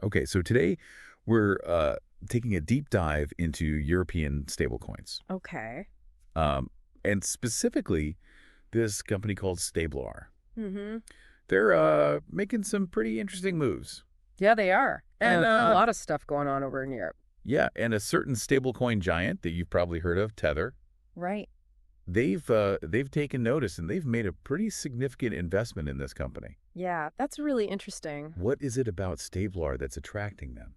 Okay, so today we're taking a deep dive into European stablecoins, Okay. um, and specifically this company called StableR. Mm-hmm. They're making some pretty interesting moves. Yeah, they are. And And a lot of stuff going on over in Europe. yeah, and a certain stablecoin giant that you've probably heard of, Tether, Right. they've taken notice and they've made a pretty significant investment in this company. Yeah, that's really interesting. What is it about StableR that's attracting them?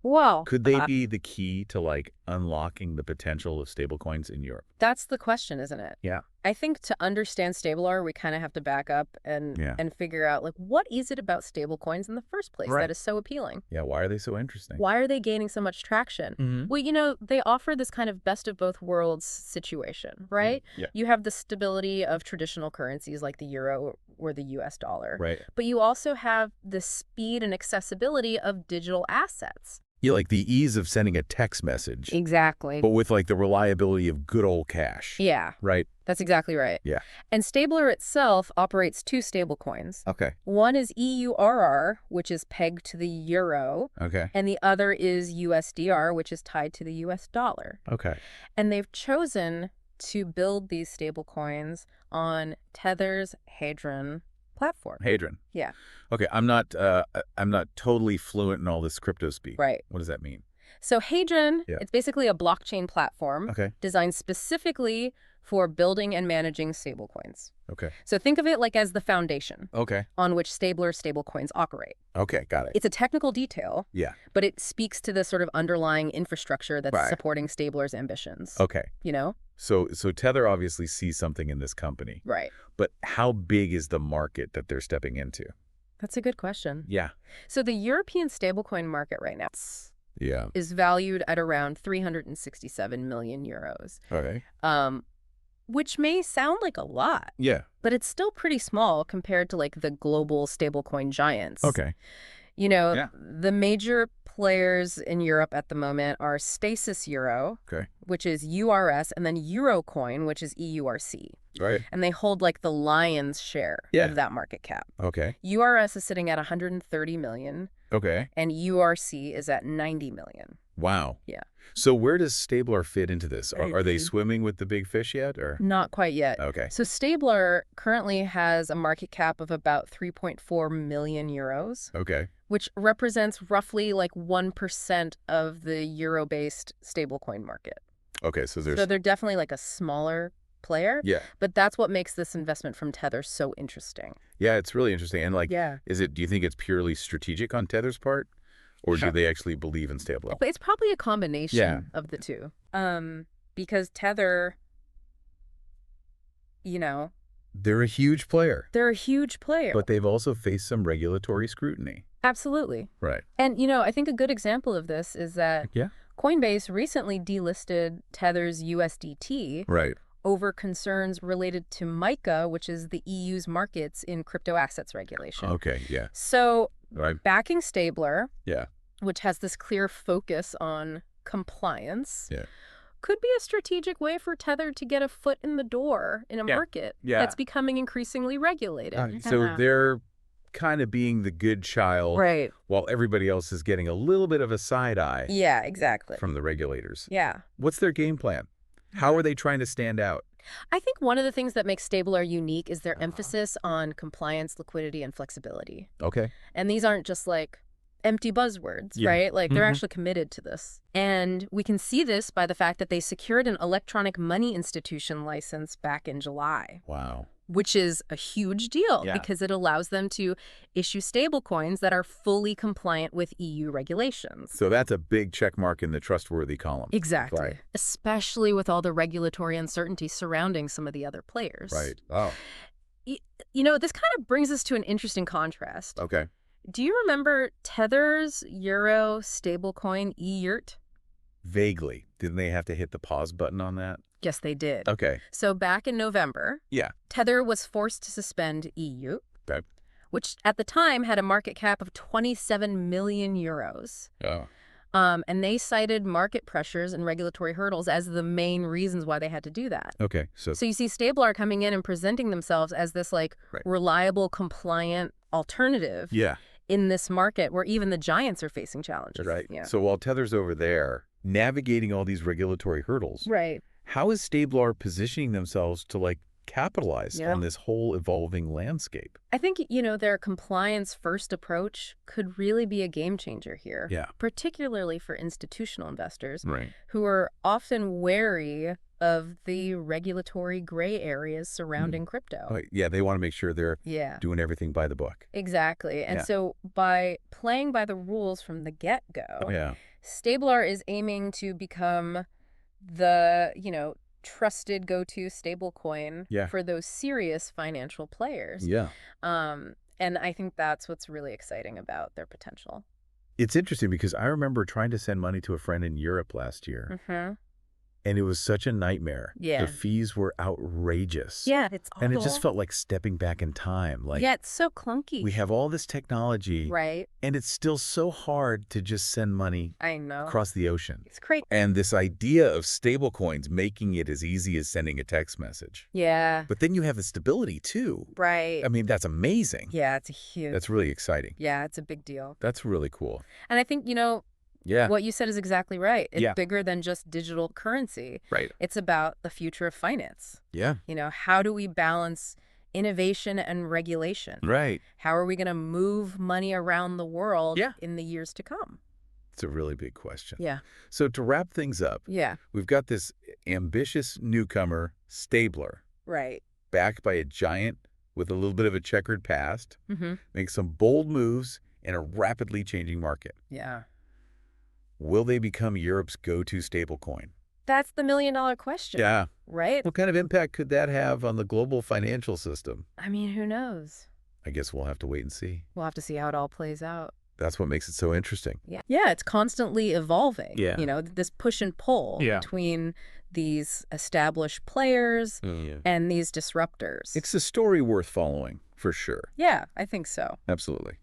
Well, Could they be the key to like unlocking the potential of stablecoins in Europe? that's the question, isn't it? Yeah. I think to understand StableR, we kind of have to back up and Yeah. figure out, like, what is it about stablecoins in the first place Right. that is so appealing? Yeah, why are they so interesting? Why are they gaining so much traction? Mm-hmm. Well, they offer this kind of best of both worlds situation, right? Yeah. You have the stability of traditional currencies like the euro or the US dollar. Right. But you also have the speed and accessibility of digital assets. Yeah, like the ease of sending a text message, Exactly. but with like the reliability of good old cash. Yeah, Right? that's exactly right. Yeah. And StableR itself operates two stablecoins. Okay. One is EURR, which is pegged to the euro, Okay. and the other is USDR, which is tied to the US dollar. Okay. And they've chosen to build these stablecoins on Tether's Hadron platform. Hadron. Yeah. Okay, I'm not totally fluent in all this crypto speak. Right. What does that mean? So Hadron, Yeah. it's basically a blockchain platform Okay. designed specifically for building and managing stablecoins. Okay. So think of it like as the foundation Okay. on which StableR stablecoins operate. Okay, got it. It's a technical detail, Yeah. but it speaks to the sort of underlying infrastructure that's Right. supporting StableR's ambitions. Okay. You know? So Tether obviously sees something in this company. Right. But how big is the market that they're stepping into? That's a good question. Yeah. So the European stablecoin market right now Yeah. is valued at around 367 million euros, Okay. which may sound like a lot, Yeah. but it's still pretty small compared to like the global stablecoin giants. Okay. Yeah. The major players in Europe at the moment are Stasis Euro, Okay. which is URS, and then Eurocoin, which is EURC. Right. And they hold like the lion's share of that market cap. Okay. URS is sitting at 130 million, Okay. and URC is at 90 million. Wow. Yeah. So where does StableR fit into this? Right. Are they swimming with the big fish yet, or? Not quite yet. Okay. So StableR currently has a market cap of about 3.4 million euros, Okay. which represents roughly like 1% of the euro-based stablecoin market. Okay, so there's... So they're definitely like a smaller player, Yeah. but that's what makes this investment from Tether so interesting. Yeah, it's really interesting. And like, Yeah. do you think it's purely strategic on Tether's part? Or do they actually believe in StableR? But it's probably a combination of the two. Because Tether, They're a huge player. they're a huge player. But they've also faced some regulatory scrutiny. Absolutely. Right. And, I think a good example of this is that Yeah. Coinbase recently delisted Tether's USDT Right. over concerns related to MiCA, which is the EU's markets in crypto assets regulation. Okay, yeah. So Right. backing StableR, Yeah. which has this clear focus on compliance, Yeah. could be a strategic way for Tether to get a foot in the door in a market that's becoming increasingly regulated. So they're kind of being the good child Right. while everybody else is getting a little bit of a side eye Yeah, exactly. from the regulators. Yeah. What's their game plan? How are they trying to stand out? I think one of the things that makes StableR unique is their emphasis on compliance, liquidity, and flexibility. Okay. And these aren't just like empty buzzwords, right? Like they're actually committed to this. And we can see this by the fact that they secured an electronic money institution license back in July. Wow. Which is a huge deal because it allows them to issue stablecoins that are fully compliant with EU regulations. So that's a big check mark in the trustworthy column. Exactly. Right. Especially with all the regulatory uncertainty surrounding some of the other players. Right. Oh. This kind of brings us to an interesting contrast. Okay. Do you remember Tether's euro stablecoin EURT? Vaguely. Didn't they have to hit the pause button on that? Yes, they did. Okay. So back in November, Tether was forced to suspend EURT, which at the time had a market cap of 27 million euros. Oh. And they cited market pressures and regulatory hurdles as the main reasons why they had to do that. Okay. So you see StableR coming in and presenting themselves as this like reliable, compliant alternative. yeah. in this market where even the giants are facing challenges. Right. Yeah. So while Tether's over there navigating all these regulatory hurdles, Right. how is StablR positioning themselves to like capitalize Yeah. on this whole evolving landscape? I think, their compliance-first approach could really be a game changer here. Yeah. Particularly for institutional investors Right. who are often wary of the regulatory gray areas surrounding crypto. Oh, yeah, they want to make sure they're Yeah. doing everything by the book. Exactly. And Yeah. so by playing by the rules from the get-go, Yeah. StablR is aiming to become the, trusted go-to stablecoin Yeah. for those serious financial players. Yeah. And I think that's what's really exciting about their potential. It's interesting because I remember trying to send money to a friend in Europe last year, Mm-hmm. and it was such a nightmare. Yeah. The fees were outrageous. Yeah, it's awful. And it just felt like stepping back in time. Like, yeah, it's so clunky. we have all this technology, Right. and it's still so hard to just send money I know. across the ocean. It's crazy. And this idea of stablecoins making it as easy as sending a text message. Yeah. But then you have the stability, too. Right. I mean, that's amazing. Yeah, it's a huge. That's really exciting. Yeah, it's a big deal. That's really cool. And I think, Yeah. what you said is exactly right. It's Yeah. bigger than just digital currency. Right. It's about the future of finance. Yeah. How do we balance innovation and regulation? Right. How are we going to move money around the world Yeah. in the years to come? It's a really big question. Yeah. So to wrap things up, Yeah. we've got this ambitious newcomer, StablR, Right. backed by a giant with a little bit of a checkered past, Mm-hmm. makes some bold moves in a rapidly changing market. Yeah. Will they become Europe's go-to stablecoin? That's the million-dollar question. Yeah. Right? What kind of impact could that have on the global financial system? I mean, who knows? I guess we'll have to wait and see. We'll have to see how it all plays out. That's what makes it so interesting. Yeah. Yeah, it's constantly evolving. Yeah. This push and pull Yeah. between these established players Yeah. and these disruptors. It's a story worth following, for sure. Yeah, I think so. Absolutely.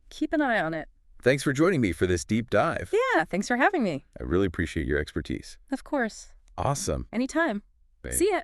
Keep an eye on it. Thanks for joining me for this deep dive. Yeah, thanks for having me. I really appreciate your expertise. Of course. Awesome. Anytime. Babe. See ya.